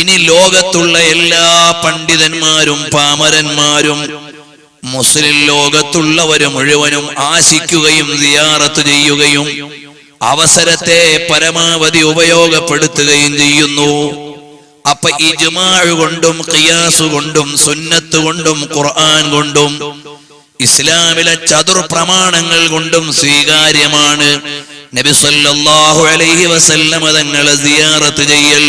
ഇനി ലോകത്തുള്ള എല്ലാ പണ്ഡിതന്മാരും പാമരന്മാരും മുസ്ലിം ലോകത്തുള്ളവര് മുഴുവനും ആശിക്കുകയും സിയാറത്ത് ചെയ്യുകയും അവസരത്തെ പരമാവധി ഉപയോഗപ്പെടുത്തുകയും ചെയ്യുന്നു. അപ്പൊ ഇജ്മാഅ് കൊണ്ടും ഖിയാസ് കൊണ്ടും സുന്നത്ത് കൊണ്ടും ഖുർആൻ കൊണ്ടും ഇസ്ലാമിലെ ചതുർ പ്രമാണങ്ങൾ കൊണ്ടും സ്വീകാര്യമാണ് നബി സല്ലല്ലാഹു അലൈഹി വസല്ലം തങ്ങളെ സിയാറത്ത് ചെയ്യൽ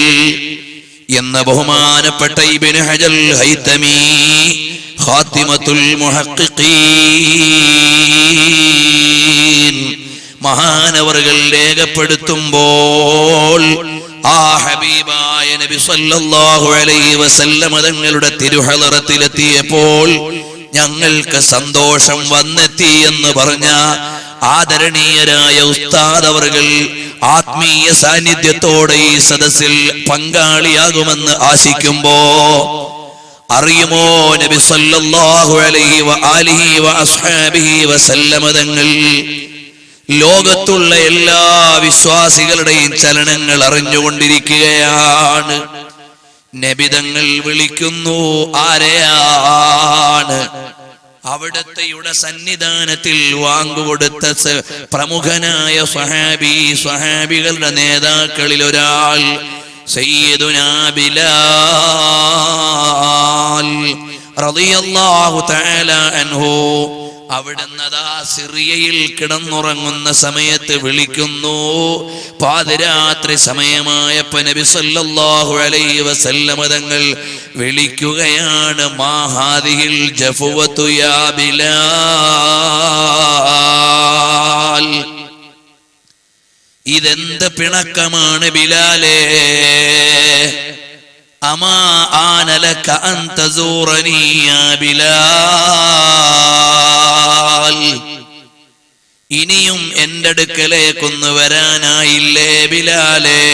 എന്ന ബഹുമാനപ്പെട്ട ഇബ്നു ഹജർ ഹൈതമി ഖാതിമത്തുൽ മുഹഖ്ഖിഖീൻ മഹാനവറുകൾ രേഖപ്പെടുത്തുമ്പോൾ ആ ഹബീബായ നബി സല്ലല്ലാഹു അലൈഹി വസല്ലം തങ്ങളുടെ തിരുഹളറത്തിലെത്തിയപ്പോൾ ഞങ്ങൾക്ക് സന്തോഷം വന്നെത്തി എന്ന് പറഞ്ഞ ആദരണീയരായ ഉസ്താദ് അവറുകൾ ആത്മീയ സാന്നിധ്യത്തോടെ ഈ സദസ്സിൽ പങ്കാളിയാകുമെന്ന് ആശിക്കുമ്പോ അറിയുമോ നബി സല്ലല്ലാഹു അലൈഹി വആലിഹി വഅസ്ഹാബിഹി വസല്ലം തങ്ങൾ ലോകത്തുള്ള എല്ലാ വിശ്വാസികളുടെയും ചലനങ്ങൾ അറിഞ്ഞുകൊണ്ടിരിക്കുകയാണ്. നബിതങ്ങൾ വിളിക്കുന്നു. ആരെയാണ്? അവിടത്തെയുടെ സന്നിധാനത്തിൽ വാങ്ങുകൊടുത്ത പ്രമുഖനായ സ്വഹാബികളുടെ നേതാക്കളിൽ ഒരാൾ സയ്യിദുനാ ബിലാൽ റളിയല്ലാഹു തആല അൻഹു. അവിടുന്ന് സിറിയയിൽ കിടന്നുറങ്ങുന്ന സമയത്ത് വിളിക്കുന്നു. പാതിരാത്രി സമയമായപ്പോ നബി സല്ലല്ലാഹു അലൈഹി വസല്ലം തങ്ങൾ വിളിക്കുകയാണ്. മാ ഹാദിഹിൽ ജഫവതു യാ ബിലാൽ, ഇതെന്ത് പിണക്കമാണ് ബിലാലേ. അമാ ആന ലക അൻ തസൂറനി യാ ബിലാൽ, ഇനിയും എന്റെ അടുക്കലേക്കൊന്ന് വരാനായില്ലേ ബിലാലേ,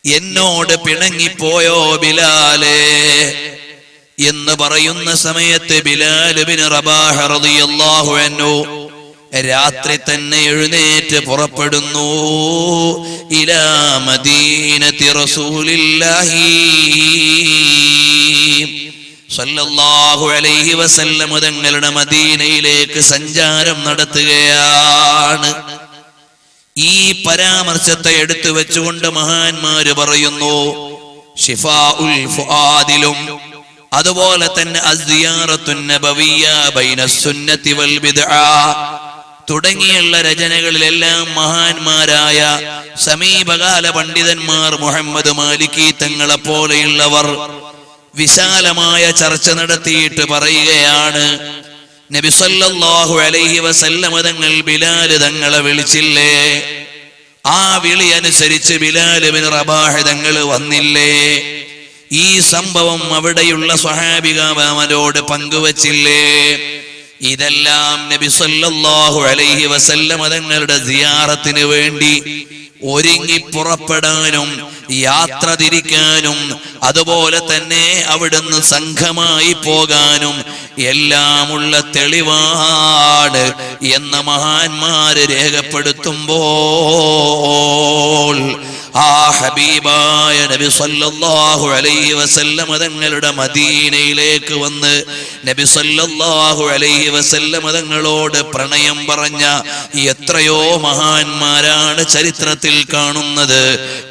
എന്നോട് പിണങ്ങിപ്പോയോ ബിലാലേ എന്ന് പറയുന്ന സമയത്ത് ബിലാൽ ഇബ്നു റബാഹ റളിയല്ലാഹു അൻഹു രാത്രി തന്നെ എഴുന്നേറ്റ് പുറപ്പെടുന്നു. ഇലാ മദീനത്തി റസൂലില്ലാഹി സല്ലല്ലാഹു അലൈഹി വസല്ലം തങ്ങളുടെ മദീനയിലേക്ക് സഞ്ചാരം നടത്തുകയാണ്. ഈ പരാമർശത്തെ എടുത്തു വെച്ചുകൊണ്ട് മഹാന്മാര് പറയുന്നു, ശിഫാഉൽ ഫുആദിലും അതുപോലെ തന്നെ അസ്സിയാറത്തുൻ നബവിയ്യ ബൈനസ് സുന്നത്തി വൽ ബിദ്അ തുടങ്ങിയുള്ള രചനകളിലെല്ലാം മഹാന്മാരായ സമീപകാല പണ്ഡിതന്മാർ മുഹമ്മദ് മാലിക്കി തങ്ങളെ പോലെയുള്ളവർ വിശാലമായ ചർച്ച നടത്തിയിട്ട് പറയുകയാണ്, നബി സല്ലല്ലാഹു അലൈഹി വസല്ലം തങ്ങൾ ബിലാൽ തങ്ങളെ വിളിച്ചില്ലേ, ആ വിളി അനുസരിച്ച് ബിലാൽ ഇബ്നു റബാഹ തങ്ങൾ വന്നില്ലേ, ഈ സംഭവം അവിടെയുള്ള സ്വഹാബികളോട് പങ്കുവച്ചില്ലേ, ഇതെല്ലാം നബി സല്ലല്ലാഹു അലൈഹി വസല്ലം തങ്ങളുടെ സിയാറത്തിന് വേണ്ടി ഒരുങ്ങി പുറപ്പെടാനും യാത്ര തിരിക്കാനും അതുപോലെ തന്നെ അവിടുന്ന് സംഘമായി പോകാനും എല്ലാമുള്ള തെളിവാണ് എന്ന മഹാന്മാര് രേഖപ്പെടുത്തുമ്പോൾ ആ ഹബീബായ നബി സല്ലല്ലാഹു അലൈഹി വസല്ലം തങ്ങളുടെ മദീനയിലേക്ക് വന്ന് നബി സല്ലല്ലാഹു അലൈഹി വസല്ലം തങ്ങളോട് പ്രണയം പറഞ്ഞ എത്രയോ മഹാന്മാരാണ് ചരിത്രത്തിൽ കാണുന്നത്.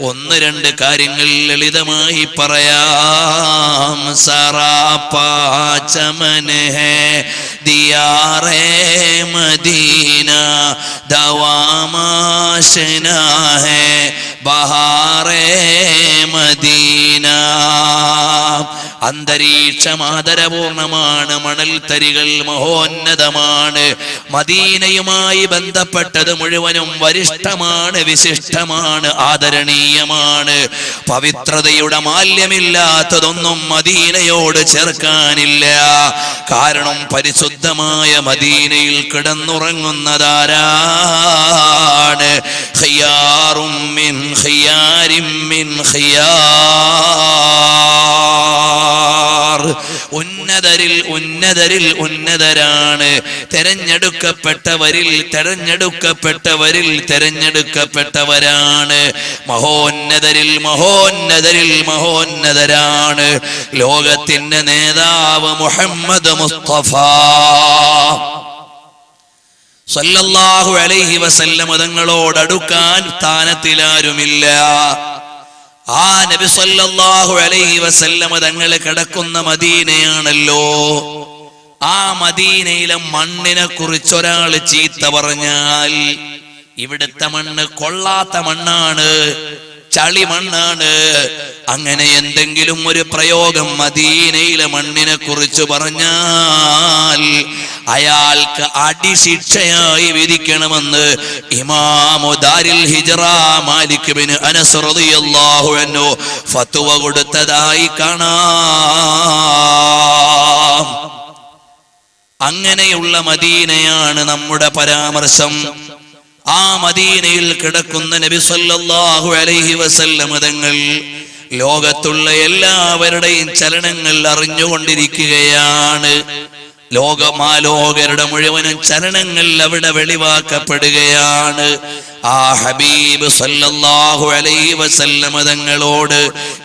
ഒന്ന് രണ്ട് കാര്യങ്ങൾ ലളിതമായി പറയാം. സറാപ്പാ ചമൻ ഹേ ദിയാറേ മദീന ദവാമാശനാ ഹേ ബഹാറേ മദീന. അന്തരീക്ഷം ആദരപൂർണമാണ്, മണൽത്തരികൾ മഹോന്നതമാണ്. മദീനയുമായി ബന്ധപ്പെട്ടത് മുഴുവനും വരിഷ്ഠമാണ്, വിശിഷ്ടമാണ്, ആദരണീയമാണ്. പവിത്രതയുടെ മാല്യമില്ലാത്തതൊന്നും മദീനയോട് ചേർക്കാനില്ല. കാരണം പരിശുദ്ധമായ മദീനയിൽ കിടന്നുറങ്ങുന്നതാരാണ്? ഖിയാറും മിൻ ഖിയാരിൻ മിൻ ഖിയാർ, ഉന്നതരിൽ ഉന്നതരായ ഉന്നതരിൽ ഉന്നതരാണ്, തെരഞ്ഞെടുക്കപ്പെട്ടവരിൽ തെരഞ്ഞെടുക്കപ്പെട്ടവരാണ്, മഹോന്നതരിൽ മഹോന്നതരാണ്. ലോകത്തിന്റെ നേതാവ് മുഹമ്മദ് മുസ്തഫ സല്ലല്ലാഹു അലൈഹി വസല്ലം തങ്ങളോട് അടുക്കാൻ സ്ഥാനത്തിലാരുമില്ല. ആ നബി സല്ലല്ലാഹു അലൈഹി വസല്ലം തങ്ങൾ കിടക്കുന്ന മദീനയാണല്ലോ. ആ മദീനയിലെ മണ്ണിനെ കുറിച്ചൊരാൾ ചീത്ത പറഞ്ഞാൽ, ഇവിടുത്തെ മണ്ണ് കൊള്ളാത്ത മണ്ണാണ്, ചളി മണ്ണാണ്, അങ്ങനെ എന്തെങ്കിലും ഒരു പ്രയോഗം മദീനയിലെ മണ്ണിനെ കുറിച്ച് പറഞ്ഞാൽ അയാൾക്ക് അടിശിക്ഷയായി വിധിക്കണമെന്ന് ഇമാമു ദാരിൽ ഹിജ്റ മാലിക് ബിൻ അനസ് റളിയല്ലാഹു അൻഹു ഫത്വ കൊടുത്തതായി കാണാം. അങ്ങനെയുള്ള മദീനയാണ് നമ്മുടെ പരാമർശം. ആ മദീനയിൽ കിടക്കുന്ന നബി സല്ലല്ലാഹു അലൈഹി വസല്ലം തങ്ങൾ ലോകത്തുള്ള എല്ലാവരുടെയും ചലനങ്ങൾ അറിഞ്ഞുകൊണ്ടിരിക്കുകയാണ്. ലോകമാലോകരുടെ മുഴുവനും ചലനങ്ങൾ അവിടെ വെളിവാക്കപ്പെടുകയാണ്. ആ ഹബീബ് സല്ലല്ലാഹു അലൈഹി വസല്ലം തങ്ങളോട്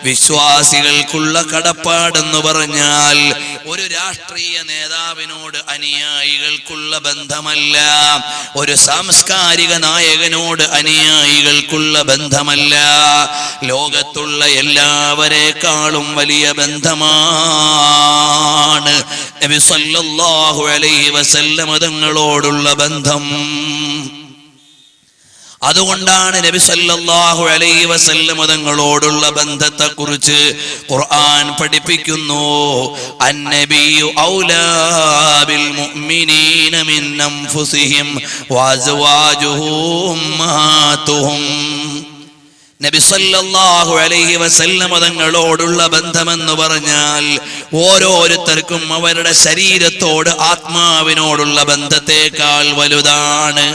വിശ്വാസികൾക്കുള്ള കടപ്പാടെന്ന് പറഞ്ഞാൽ ഒരു രാഷ്ട്രീയ നേതാവിനോട് അനുയായികൾക്കുള്ള ബന്ധമല്ല, ഒരു സാംസ്കാരിക നായകനോട് അനുയായികൾക്കുള്ള ബന്ധമല്ല, ലോകത്തുള്ള എല്ലാവരെക്കാളും വലിയ ബന്ധമാണ് നബി സല്ലല്ലാഹു അലൈഹി വസല്ലം തങ്ങളോടുള്ള ബന്ധം. അതുകൊണ്ടാണ് നബി സല്ലല്ലാഹു അലൈഹി വസല്ലം തങ്ങളോടുള്ള ബന്ധത്തെക്കുറിച്ച് ഖുർആൻ പഠിപ്പിക്കുന്നു. അന്നബിയു ഔലാ ബിൽ മുഅ്മിനീന മിൻ അൻഫുസിഹിം വഅസ്വാജുഹു ഉമ്മഹാതുഹും. നബി സല്ലല്ലാഹു അലൈഹി വസല്ലം തങ്ങളോടുള്ള ബന്ധമെന്ന് പറഞ്ഞാൽ ഓരോരുത്തർക്കും അവരുടെ ശരീരത്തോട് ആത്മാവിനോടുള്ള ബന്ധത്തെക്കാൾ വലുതാണ്.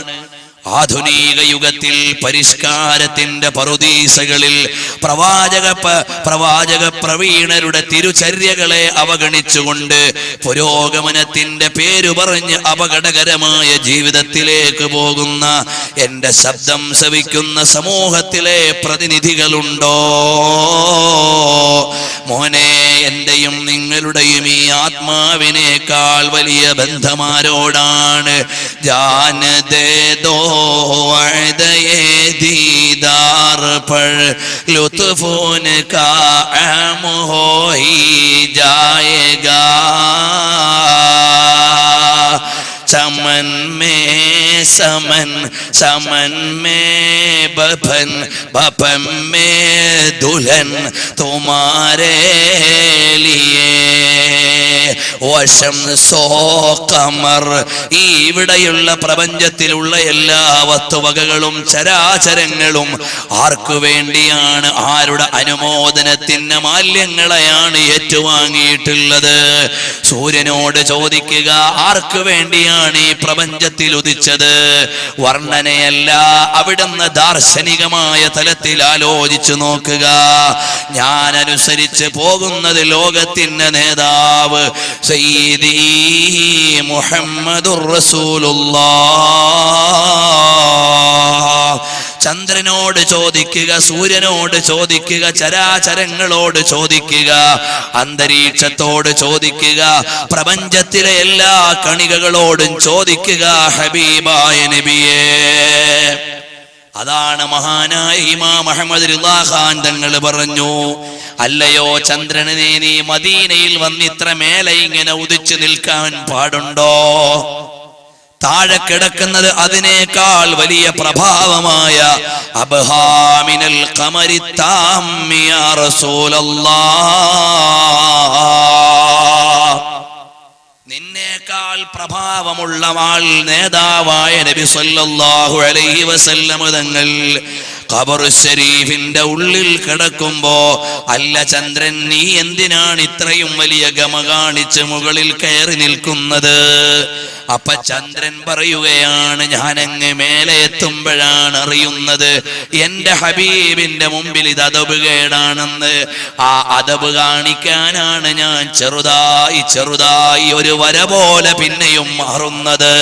ആധുനിക യുഗത്തിൽ പരിഷ്കാരത്തിന്റെ പറുദീസകളിൽ പ്രവാചക പ്രവീണരുടെ തിരുചര്യകളെ അവഗണിച്ചുകൊണ്ട് പുരോഗമനത്തിന്റെ പേരു പറഞ്ഞ് അപകടകരമായ ജീവിതത്തിലേക്ക് പോകുന്ന എന്റെ ശബ്ദം ശ്രവിക്കുന്ന സമൂഹത്തിലെ പ്രതിനിധികളുണ്ടോ? മോനെ, എന്റെയും നിങ്ങളുടെയും ഈ ആത്മാവിനേക്കാൾ വലിയ ബന്ധമാരോടാണ്? ജാനദേ ദോ दीदार पर लुत्फ उनका आम हो ही जाएगा। चमन में बफन में दुल्हन तुम्हारे लिए വശംസോ ഖമർ. ഈ ഇവിടെയുള്ള പ്രപഞ്ചത്തിലുള്ള എല്ലാ വസ്തുവകകളും ചരാചരങ്ങളും ആർക്കു വേണ്ടിയാണ്? ആരുടെ അനുമോദനത്തിന് മാല്യങ്ങളെയാണ് ഏറ്റുവാങ്ങിയിട്ടുള്ളത്? സൂര്യനോട് ചോദിക്കുക, ആർക്കു വേണ്ടിയാണ് ഈ പ്രപഞ്ചത്തിൽ ഉദിച്ചത്? വർണ്ണനയല്ല, അവിടുന്ന് ദാർശനികമായ തലത്തിൽ ആലോചിച്ചു നോക്കുക. ഞാൻ അനുസരിച്ച് പോകുന്നത് ലോകത്തിന്റെ നേതാവ് സയ്യിദി മുഹമ്മദുർ റസൂലുള്ളാഹ്. ചന്ദ്രനോട് ചോദിക്കുക, സൂര്യനോട് ചോദിക്കുക, ചരാചരങ്ങളോട് ചോദിക്കുക, അന്തരീക്ഷത്തോട് ചോദിക്കുക, പ്രപഞ്ചത്തിലെ എല്ലാ കണികകളോടും ചോദിക്കുക ഹബീബായ നബിയേ. അതാണ് മഹാനായ ഇമാം അഹ്മദ് റിളാ ഖാൻ തങ്ങൾ പറഞ്ഞു, അല്ലയോ ചന്ദ്രനെ, നീ മദീനയിൽ വന്നിത്ര മേലെ ഇങ്ങനെ ഉദിച്ചു നിൽക്കാൻ പാടുണ്ടോ? താഴെ കിടക്കുന്നത് അതിനേക്കാൾ വലിയ പ്രഭാവമായ അബ്ഹാമിനൽ ഖമരി താമ്മി യാ റസൂലല്ലാഹ്. നിന്നേക്കാൾ പ്രഭാവമുള്ള ആൾ നേതാവായ നബി സല്ലല്ലാഹു അലൈഹി വസല്ലം തങ്ങൾ ഖബർ ശരീഫിന്റെ ഉള്ളിൽ കിടക്കുമ്പോ, അല്ല ചന്ദ്രൻ, നീ എന്തിനാണ് ഇത്രയും വലിയ ഗമ കാണിച്ച് മുകളിൽ കയറി നിൽക്കുന്നത്? അപ്പൊ ചന്ദ്രൻ പറയുകയാണ്, ഞാനങ്ങ് മേലെ എത്തുമ്പോഴാണ് അറിയുന്നത് എന്റെ ഹബീബിന്റെ മുമ്പിൽ ഇത് അദബ് കേടാണെന്ന്. ആ അദബ് കാണിക്കാനാണ് ഞാൻ ചെറുതായി ഒരു വര പോലെ പിന്നെയും മാറുന്നത്.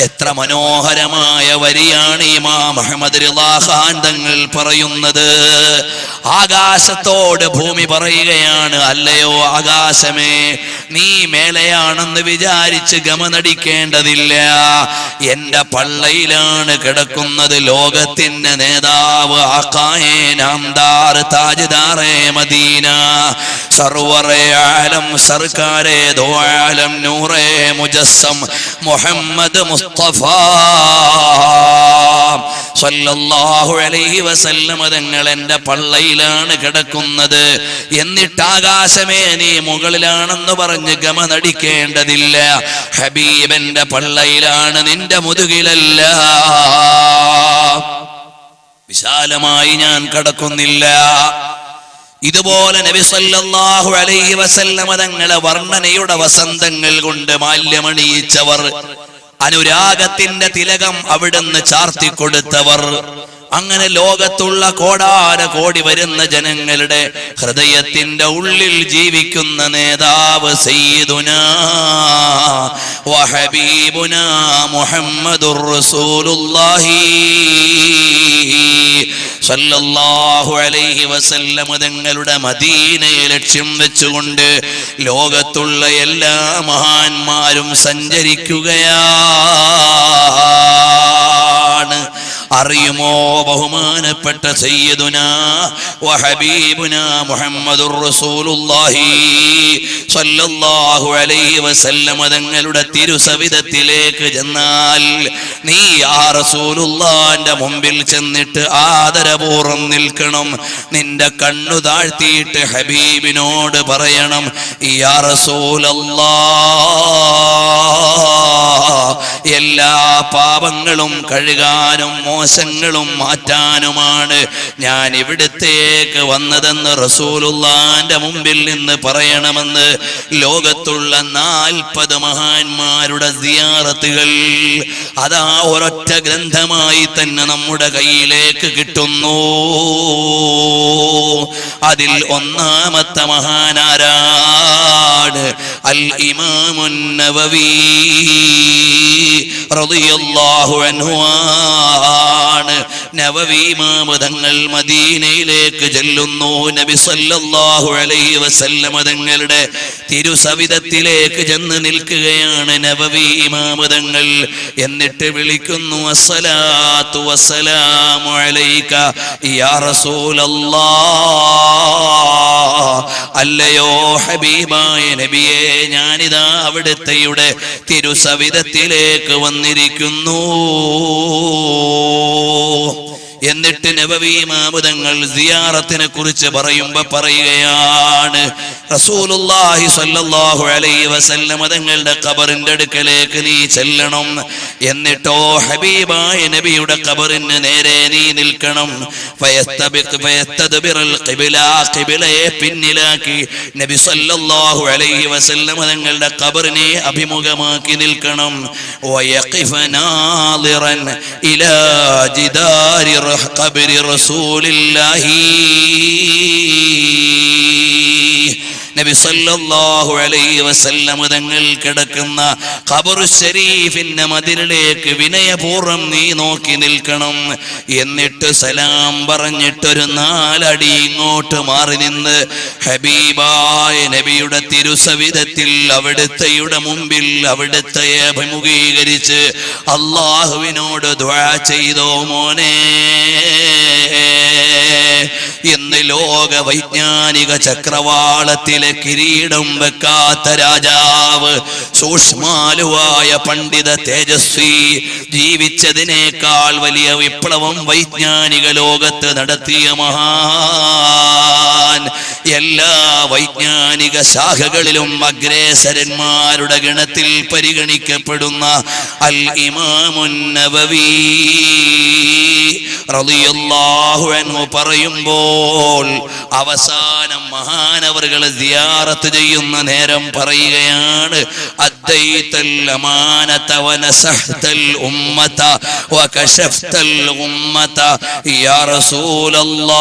എത്ര മനോഹരമായ വരിയാണ് ഇമാം മുഹമ്മദ് റിളാ ഖാൻ തങ്ങൾ പറയുന്നത്. ആകാശത്തോട് ഭൂമി പറയുകയാണ്, അല്ലയോ ആകാശമേ, നീ മേലെയാണെന്ന് വിചാരിച്ച് ഗമ നടിക്കേണ്ടതില്ല. എന്റെ പള്ളയിലാണ് കിടക്കുന്നത് ലോകത്തിന്റെ നേതാവ്, ആഖായേ നാംദാർ താജ്ദാറേ മദീന, സർവറേ ആലം സർക്കാരേ ദോ ആലം നൂറേ മുജസ്സം മുഹമ്മദ് മുസ്തഫ സല്ലല്ലാഹു അലൈഹി വസല്ലം തങ്ങൾ എന്റെ പള്ളയിലാണ് കിടക്കുന്നത്. എന്നിട്ട് ആകാശമേ, നീ മുകളിലാണെന്ന് പറഞ്ഞ് ഗമ നടിക്കേണ്ടതില്ല. ഹബീബന്റെ പള്ളയിലാണ്, നിന്റെ മുതുകിലല്ല. വിശാലമായി ഞാൻ കിടക്കുന്നില്ല. ഇതുപോലെ നബി സല്ലല്ലാഹു അലൈഹി വസല്ലം തങ്ങളെ വർണ്ണനയുടെ വസന്തങ്ങൾ കൊണ്ട് മാല്യമണിയിച്ചവർ, അനുരാഗത്തിന്റെ തിലകം അവിടുന്ന് ചാർത്തിക്കൊടുത്തവർ, അങ്ങനെ ലോകത്തുള്ള കോടാന കോടി വരുന്ന ജനങ്ങളുടെ ഹൃദയത്തിന്റെ ഉള്ളിൽ ജീവിക്കുന്ന നേതാവ് സയ്യിദുനാ വഹബീബുനാ മുഹമ്മദുർ റസൂലുള്ളാഹി സല്ലല്ലാഹു അലൈഹി വസല്ലം തങ്ങളുടെ മദീനയെ ലക്ഷ്യം വെച്ചുകൊണ്ട് ലോകത്തുള്ള എല്ലാ മഹാന്മാരും സഞ്ചരിക്കുകയാണ്. അറിയുമോ ബഹുമാനപ്പെട്ട സയ്യിദുനാ വഹബീബുനാ മുഹമ്മദുർ റസൂലുള്ളാഹി സല്ലല്ലാഹു അലൈഹി വസല്ലം തങ്ങളുടെ തിരുസവിധത്തിലേക്ക് ചെന്നാൽ, നീ ആ റസൂലുള്ളാഹിന്റെ മുമ്പിൽ ചെന്നിട്ട് ആദരപൂർവ്വം നിൽക്കണം. നിന്റെ കണ്ണു താഴ്ത്തിയിട്ട് ഹബീബിനോട് പറയണം, യാ റസൂലല്ലാഹ്, എല്ലാ പാപങ്ങളും കഴുകാനും മോശങ്ങളും മാറ്റാനുമാണ് ഞാൻ ഇവിടത്തേക്ക് വന്നതെന്ന് റസൂലുള്ളാഹിന്റെ മുമ്പിൽ നിന്ന് പറയണമെന്ന് ലോകത്തുള്ള 40 മഹാന്മാരുടെ സിയാറത്തുകൾ അതാ ഒരൊറ്റ ഗ്രന്ഥമായി തന്നെ നമ്മുടെ കയ്യിലേക്ക് കിട്ടുന്നു. അതിൽ ഒന്നാമത്തെ മഹാനാരാണ്? അൽ ഇമാമുൻ നവവി റളിയല്ലാഹു അൻഹു ആണ്. നവവി ഇമാം തങ്ങൾ മദീനയിലേക്ക് ചെല്ലുന്നു. നബി സല്ലല്ലാഹു അലൈഹി വസല്ലം തങ്ങളുടെ തിരുസവിധത്തിലേക്ക് ചെന്ന് നിൽക്കുകയാണ് നവവി ഇമാം തങ്ങൾ. എന്നിട്ട് വിളിക്കുന്നു, അസ്സലാത്തു വസ്സലാമു അലൈക യാ റസൂലല്ലാഹ്. അല്ലയോ ഹബീബായ നബിയേ, ഞാനിതാ അവിടുത്തെയുടെ തിരുസവിധത്തിലേക്ക് വന്നിരിക്കുന്നു. എന്നിട്ട് നബവി ഇമാം തങ്ങൾ സിയാറത്തിനെ കുറിച്ച് പറയുമ്പോൾ പറയുകയാണ്, റസൂലുള്ളാഹി സ്വല്ലല്ലാഹു അലൈഹി വസല്ലം തങ്ങളുടെ ഖബറിന്റെ അടുക്കലേക്ക് നീ ചെല്ലണം. എന്നിട്ടോ ഹബീബായ നബിയുടെ ഖബറിന് നേരെ നീ നിൽക്കണം. ഫയസ്തദ്ബിറുൽ ഖിബ്ല, ഖിബ്ലയെ പിന്നിലാക്കി നബി സ്വല്ലല്ലാഹു അലൈഹി വസല്ലം തങ്ങളുടെ ഖബറിനെ അഭിമുഖമാക്കി നിൽക്കണം. വയഖിഫ നാദിറൻ ഇലാ ജിദാരി ഖബരി റസൂലില്ലാഹി. നബി സല്ലല്ലാഹു അലൈഹി വസല്ലം തങ്ങൾ കിടക്കുന്ന ഖബർ ശരീഫിന്റെ മദിനിലേക്ക് വിനയപൂർവ്വം നീ നോക്കി നിൽക്കണം. എന്നിട്ട് സലാം പറഞ്ഞിട്ടൊരു 4 അടി ഇങ്ങോട്ട് മാറി നിന്ന് ഹബീബായ നബിയുടെ തിരുസവിധത്തിൽ അവിടുത്തെയുടെ മുമ്പിൽ അവിടുത്തെ അഭിമുഖീകരിച്ച് അല്ലാഹുവിനോട് ദുആ ചെയ്തോ മോനെ. ഇന്ന് ലോക വൈജ്ഞാനിക ചക്രവാളത്തിലെ കിരീടം വെക്കാത്ത രാജാവ്, സൂക്ഷ്മാലുവായ പണ്ഡിത തേജസ്വി, ജീവിച്ചതിനേക്കാൾ വലിയ വിപ്ലവം വൈജ്ഞാനിക ലോകത്ത് നടത്തിയ മഹാൻ, എല്ലാ വൈജ്ഞാനിക ശാഖകളിലും അഗ്രേസരന്മാരുടെ ഗണത്തിൽ പരിഗണിക്കപ്പെടുന്ന അൽ ഇമാമുൻ നവവി റളിയല്ലാഹു അൻഹു പറയുമ്പോൾ അവസാനം മഹാനവറുകൾ സിയാറത്ത് ചെയ്യുന്ന നേരം പറയുകയാണ്, അദ്ദൈതൽ അമാനത വനസഹ്തൽ ഉമ്മത വകശഫ്തൽ ഉമ്മത യാ റസൂലല്ലാഹ്.